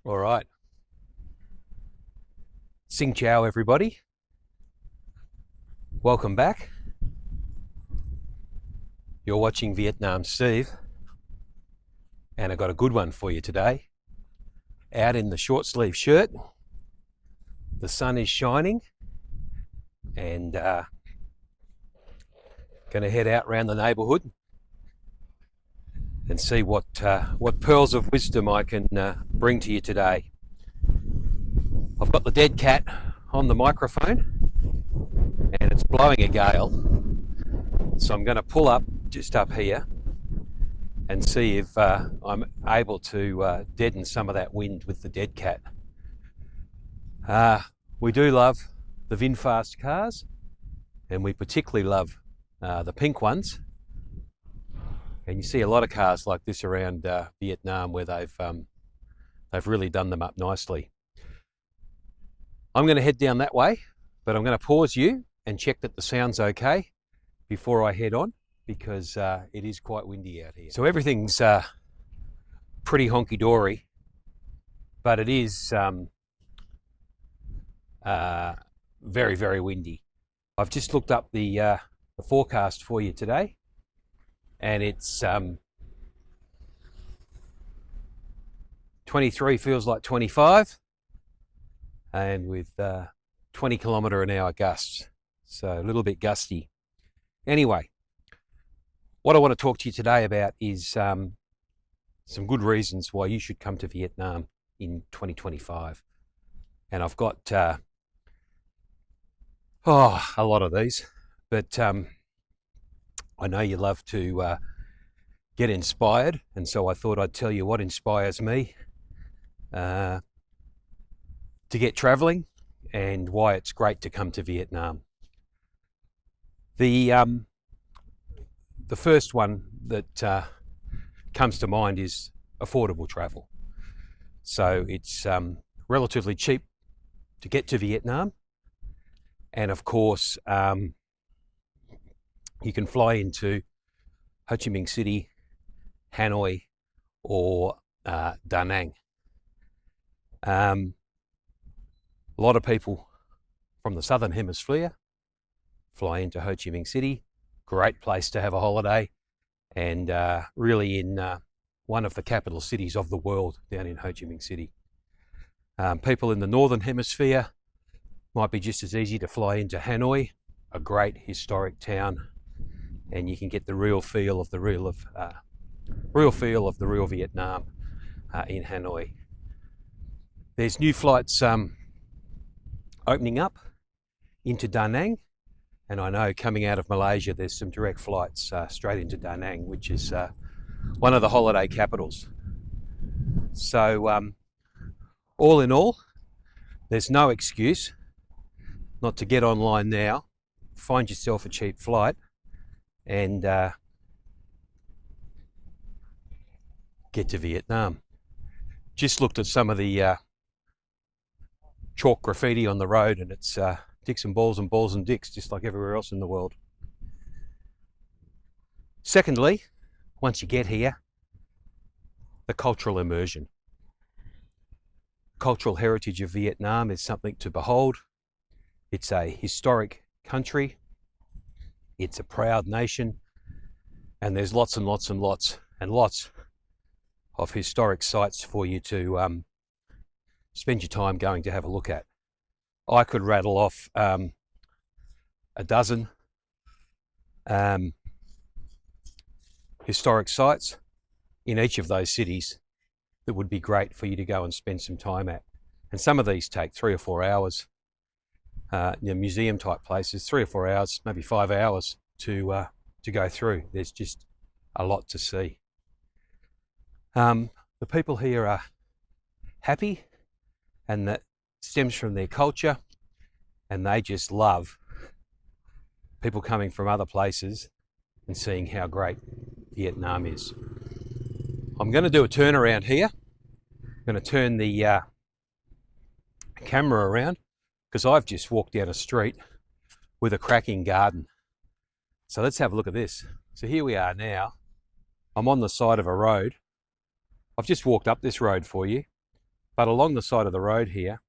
All right. Sing ciao, everybody. Welcome back. You're watching Vietnam Steve, and I got a good one for you today. Out in the short sleeve shirt, the sun is shining, and going to head out around the neighbourhood and see what pearls of wisdom I can bring to you today. I've got the dead cat on the microphone, and it's blowing a gale, so I'm going to pull up just up here and see if I'm able to deaden some of that wind with the dead cat. We do love the VinFast cars, and we particularly love the pink ones. And you see a lot of cars like this around Vietnam where they've really done them up nicely. I'm going to head down that way, but I'm going to pause you and check that the sound's okay before I head on, because it is quite windy out here. So everything's pretty honky-dory, but it is very, very windy. I've just looked up the forecast for you today, and it's 23 feels like 25, and with 20 kilometre an hour gusts, so a little bit gusty. Anyway, what I want to talk to you today about is some good reasons why you should come to Vietnam in 2025. And I've got a lot of these, but I know you love to get inspired, and so I thought I'd tell you what inspires me to get travelling and why it's great to come to Vietnam. The first one that comes to mind is affordable travel. So it's relatively cheap to get to Vietnam, and of course you can fly into Ho Chi Minh City, Hanoi, or Da Nang. A lot of people from the southern hemisphere fly into Ho Chi Minh City. Great place to have a holiday, and really in one of the capital cities of the world, down in Ho Chi Minh City. People in the northern hemisphere might be just as easy to fly into Hanoi, a great historic town, and you can get the real feel of the real Vietnam in Hanoi. There's new flights opening up into Da Nang, and I know coming out of Malaysia there's some direct flights straight into Da Nang, which is one of the holiday capitals. So all in all, there's no excuse not to get online now, find yourself a cheap flight, and get to Vietnam. Just looked at some of the chalk graffiti on the road, and it's dicks and balls and dicks, just like everywhere else in the world. Secondly, once you get here, the cultural immersion. Cultural heritage of Vietnam is something to behold. It's a historic country. It's a proud nation, and there's lots and lots and lots and lots of historic sites for you to spend your time going to have a look at. I could rattle off a dozen historic sites in each of those cities that would be great for you to go and spend some time at. And some of these take 3 or 4 hours. Museum type places, 3 or 4 hours, maybe 5 hours to go through. There's just a lot to see. The people here are happy, and that stems from their culture, and they just love people coming from other places and seeing how great Vietnam is. I'm going to do a turn around here. I'm going to turn the camera around, because I've just walked down a street with a cracking garden. So let's have a look at this. So here we are now. I'm on the side of a road. I've just walked up this road for you. But along the side of the road here,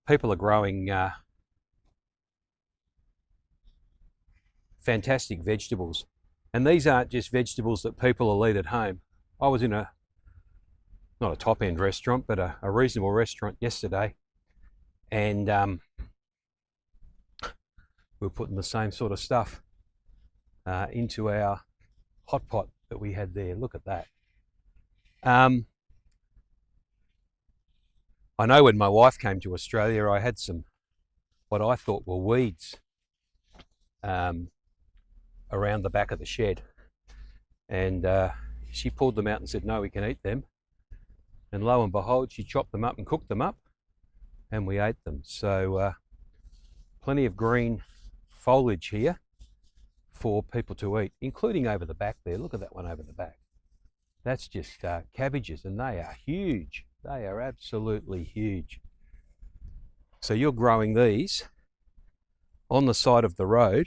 people are growing fantastic vegetables. And these aren't just vegetables that people will eat at home. I was in not a top-end restaurant, but a reasonable restaurant yesterday, and we're putting the same sort of stuff into our hot pot that we had there. Look at that. I know when my wife came to Australia, I had some what I thought were weeds around the back of the shed, and she pulled them out and said, no, we can eat them. And lo and behold, she chopped them up and cooked them up, and we ate them. So plenty of green foliage here for people to eat, including over the back there. Look at that one over the back. That's just cabbages, and they are huge. They are absolutely huge. So you're growing these on the side of the road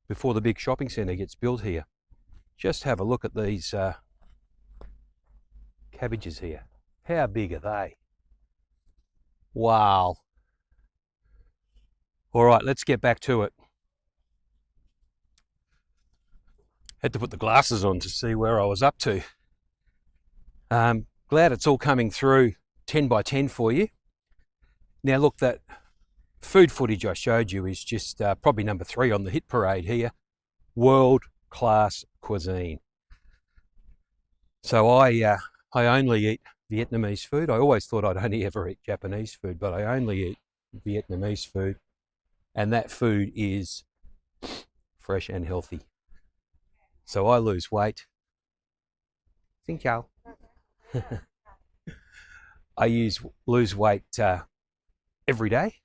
before the big shopping centre gets built here. Just have a look at these cabbages here. How big are they? Wow. All right, let's get back to it. Had to put the glasses on to see where I was up to. Glad it's all coming through 10 by 10 for you. Now look, that food footage I showed you is just probably number 3 on the hit parade here. World-class cuisine. So I only eat Vietnamese food. I always thought I'd only ever eat Japanese food, but I only eat Vietnamese food. And that food is fresh and healthy. So I lose weight. Xin chào. I lose weight every day,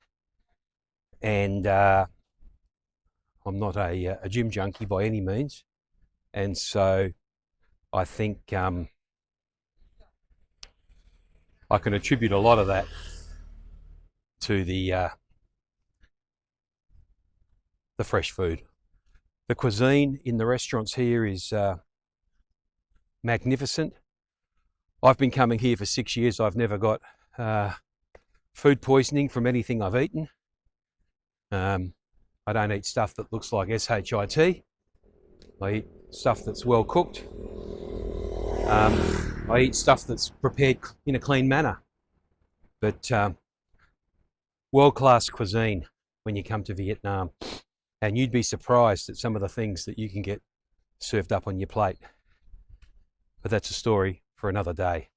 and I'm not a gym junkie by any means, and so I think I can attribute a lot of that to the fresh food. The cuisine in the restaurants here is magnificent. I've been coming here for 6 years. I've never got food poisoning from anything I've eaten. I don't eat stuff that looks like SHIT. I eat stuff that's well cooked. I eat stuff that's prepared in a clean manner. But world-class cuisine when you come to Vietnam. And you'd be surprised at some of the things that you can get served up on your plate. But that's a story for another day.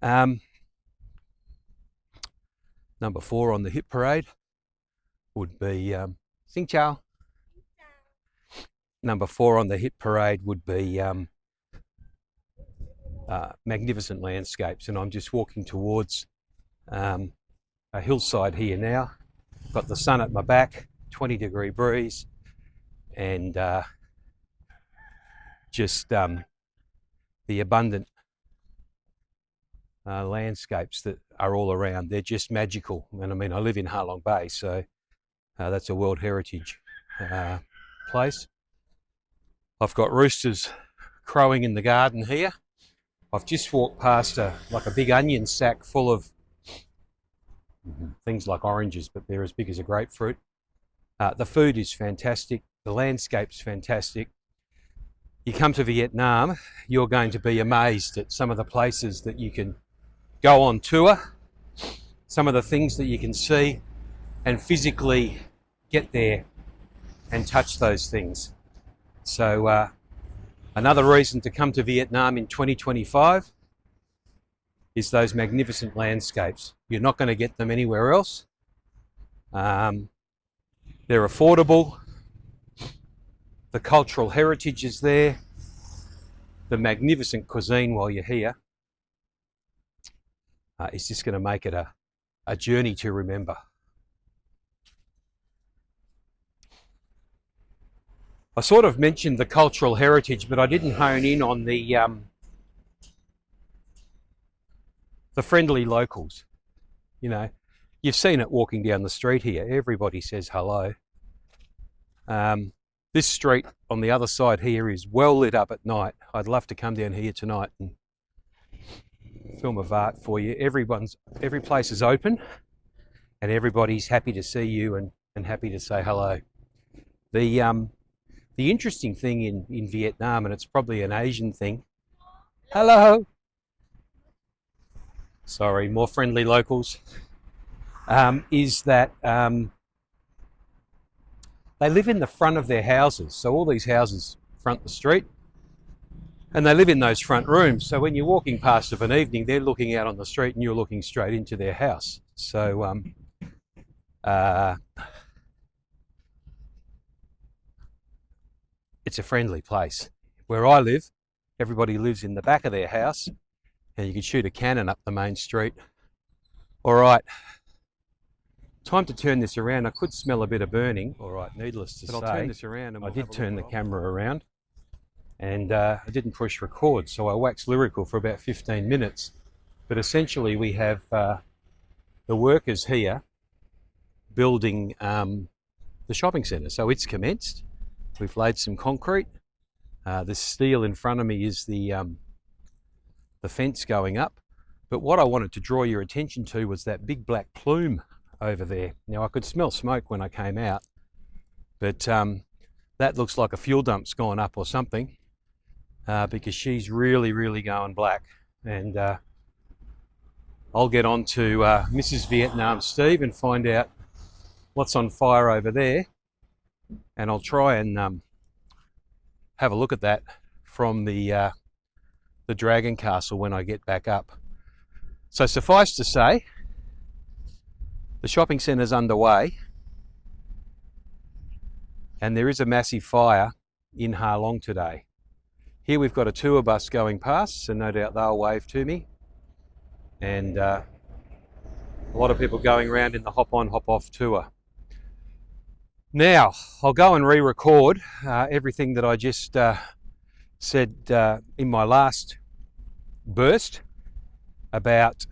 Number 4 on the hit parade would be Xin chào. Number 4 on the hit parade would be magnificent landscapes, and I'm just walking towards a hillside here now. Got the sun at my back, 20-degree breeze, and just the abundant landscapes that are all around. They're just magical. And I mean, I live in Ha Long Bay, so that's a World Heritage place. I've got roosters crowing in the garden here. I've just walked past like a big onion sack full of things like oranges, but they're as big as a grapefruit. The food is fantastic. The landscape's fantastic. You come to Vietnam, you're going to be amazed at some of the places that you can go on tour, some of the things that you can see, and physically get there and touch those things. So another reason to come to Vietnam in 2025 is those magnificent landscapes. You're not going to get them anywhere else. They're affordable. The cultural heritage is there. The magnificent cuisine while you're here is just going to make it a journey to remember. I sort of mentioned the cultural heritage, but I didn't hone in on the friendly locals. You know, you've seen it walking down the street here. Everybody says hello. This street on the other side here is well lit up at night. I'd love to come down here tonight and film of art for you. Every place is open, and everybody's happy to see you and happy to say hello. The interesting thing in Vietnam, and it's probably an Asian thing. Hello. Sorry, more friendly locals. Is that they live in the front of their houses. So all these houses front the street, and they live in those front rooms. So when you're walking past of an evening, they're looking out on the street and you're looking straight into their house. So it's a friendly place. Where I live, everybody lives in the back of their house, and you can shoot a cannon up the main street. All right, time to turn this around. I could smell a bit of burning. All right, needless to say, I'll turn this around and I did turn the camera around, and I didn't push record, so I waxed lyrical for about 15 minutes. But essentially we have the workers here building the shopping centre. So it's commenced. We've laid some concrete. The steel in front of me is the fence going up. But what I wanted to draw your attention to was that big black plume over there. Now I could smell smoke when I came out, but that looks like a fuel dump's gone up or something, because she's really going black. And I'll get on to Mrs. Vietnam Steve and find out what's on fire over there, and I'll try and have a look at that from the Dragon Castle when I get back up. So suffice to say, the shopping centre's underway, and there is a massive fire in Ha Long today. Here we've got a tour bus going past, so no doubt they'll wave to me, and a lot of people going around in the hop on hop off tour. Now I'll go and re-record everything that I just said in my last burst about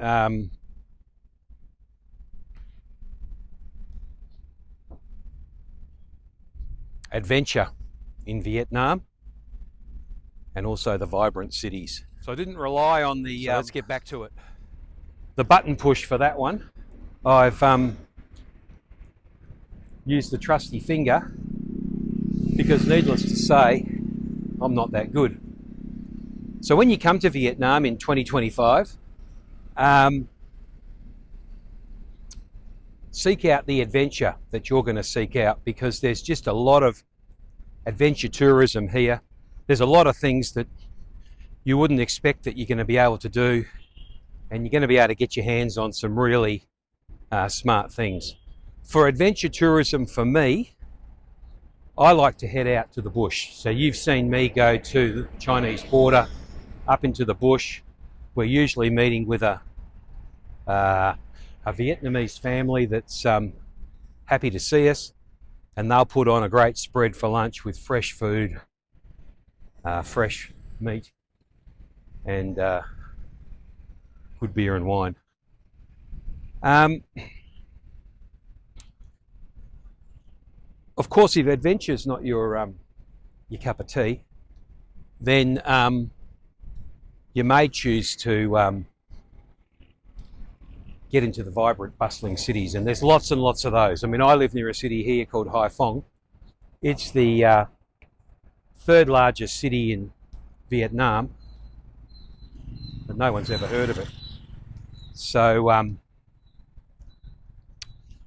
adventure in Vietnam, and also the vibrant cities. So I didn't rely on the, let's get back to it, the button push for that one. I've used the trusty finger, because needless to say, I'm not that good. So when you come to Vietnam in 2025, seek out the adventure that you're going to seek out, because there's just a lot of adventure tourism here. There's a lot of things that you wouldn't expect that you're going to be able to do, and you're going to be able to get your hands on some really smart things. For adventure tourism, for me, I like to head out to the bush. So you've seen me go to the Chinese border, up into the bush. We're usually meeting with a Vietnamese family that's happy to see us, and they'll put on a great spread for lunch with fresh food, fresh meat, and good beer and wine. Of course, if adventure's not your cup of tea, then you may choose to get into the vibrant, bustling cities, and there's lots and lots of those. I mean, I live near a city here called Hai Phong. It's the third largest city in Vietnam, but no one's ever heard of it. So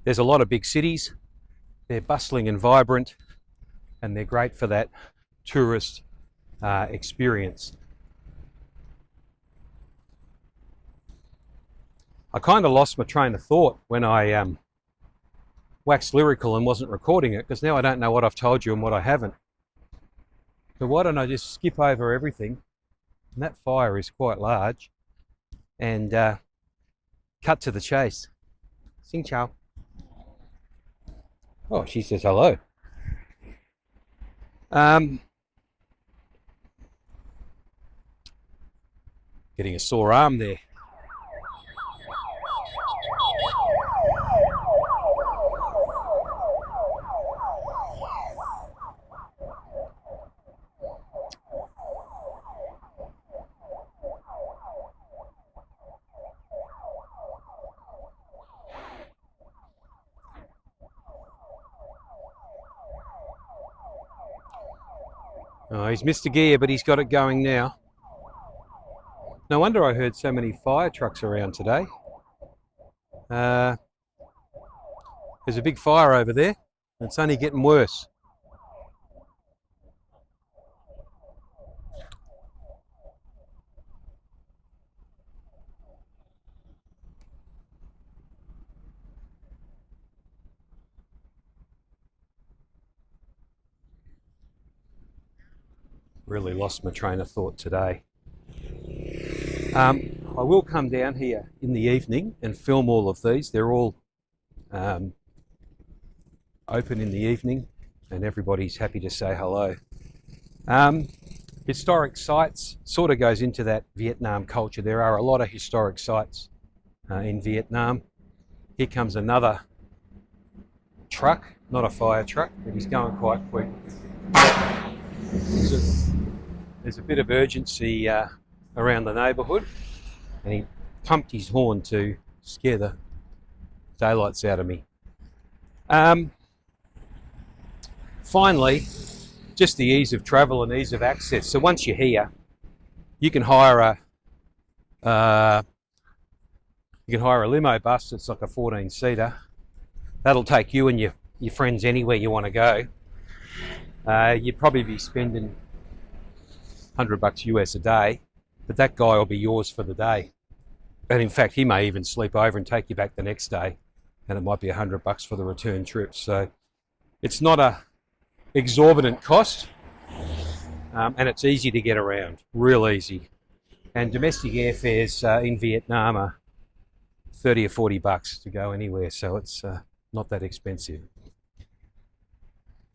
there's a lot of big cities. They're bustling and vibrant, and they're great for that tourist experience. I kind of lost my train of thought when I waxed lyrical and wasn't recording it, because now I don't know what I've told you and what I haven't. So why don't I just skip over everything, and that fire is quite large, and cut to the chase. Xin chào. Oh, she says hello. Getting a sore arm there. Oh, he's missed a gear, but he's got it going now. No wonder I heard so many fire trucks around today. There's a big fire over there. It's only getting worse. Really lost my train of thought today. I will come down here in the evening and film all of these. They're all open in the evening and everybody's happy to say hello. Historic sites sort of goes into that Vietnam culture. There are a lot of historic sites in Vietnam. Here comes another truck, not a fire truck, but he's going quite quick. There's a bit of urgency around the neighbourhood, and he pumped his horn to scare the daylights out of me. Finally, just the ease of travel and ease of access. So once you're here, you can hire a limo bus. It's like a 14-seater. That'll take you and your friends anywhere you want to go. You'd probably be spending $100 US a day, but that guy will be yours for the day. And in fact, he may even sleep over and take you back the next day, and it might be $100 for the return trip. So it's not a exorbitant cost, and it's easy to get around, real easy. And domestic airfares in Vietnam are $30 or $40 to go anywhere, so it's not that expensive.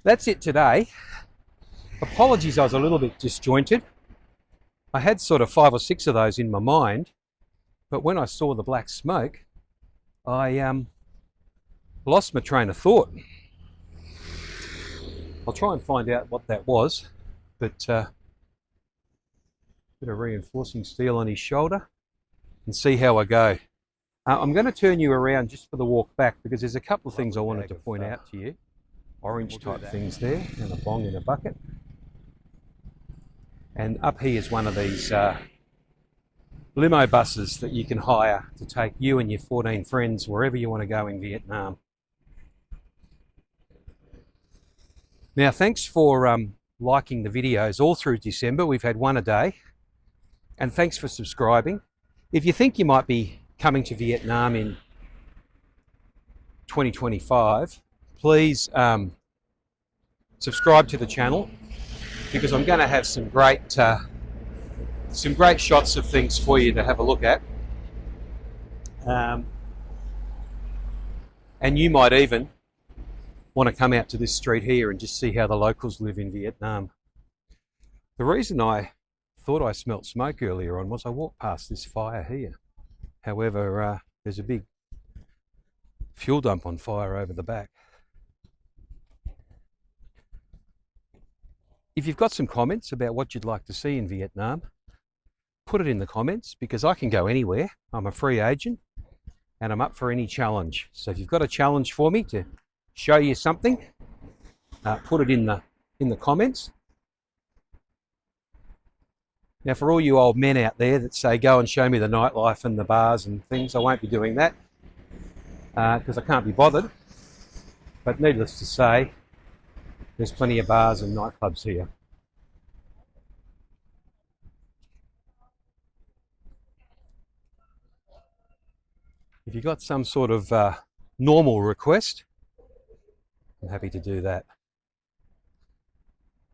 That's it today. Apologies, I was a little bit disjointed. I had sort of 5 or 6 of those in my mind, but when I saw the black smoke, I lost my train of thought. I'll try and find out what that was, but bit of reinforcing steel on his shoulder and see how I go. I'm going to turn you around just for the walk back because there's a couple of things I wanted to point out to you. Orange type things there, and a bong in a bucket. And up here is one of these limo buses that you can hire to take you and your 14 friends wherever you want to go in Vietnam. Now, thanks for liking the videos all through December. We've had one a day. And thanks for subscribing. If you think you might be coming to Vietnam in 2025, please subscribe to the channel, because I'm going to have some great shots of things for you to have a look at. And you might even want to come out to this street here and just see how the locals live in Vietnam. The reason I thought I smelt smoke earlier on was I walked past this fire here. However, there's a big fuel dump on fire over the back. If you've got some comments about what you'd like to see in Vietnam, put it in the comments, because I can go anywhere. I'm a free agent and I'm up for any challenge. So if you've got a challenge for me to show you something, put it in the comments. Now, for all you old men out there that say, go and show me the nightlife and the bars and things, I won't be doing that because I can't be bothered. But needless to say, there's plenty of bars and nightclubs here. If you've got some sort of normal request, I'm happy to do that.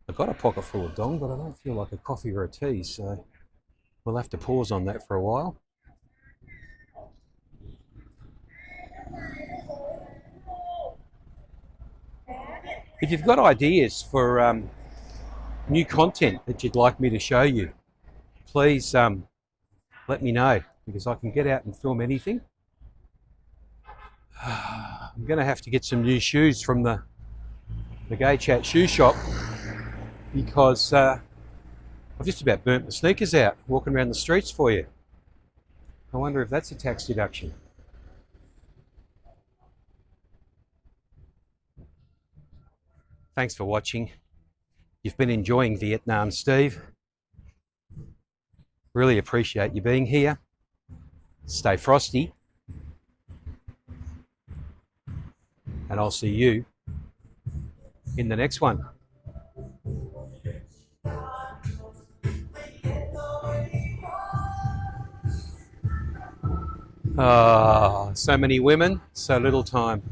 I've got a pocket full of dong, but I don't feel like a coffee or a tea, so we'll have to pause on that for a while. If you've got ideas for new content that you'd like me to show you, please let me know, because I can get out and film anything. I'm going to have to get some new shoes from the Gay Chat shoe shop, because I've just about burnt my sneakers out walking around the streets for you. I wonder if that's a tax deduction. Thanks for watching. you've been enjoying Vietnam, Steve. Really appreciate you being here. Stay frosty. And I'll see you in the next one. So many women, so little time.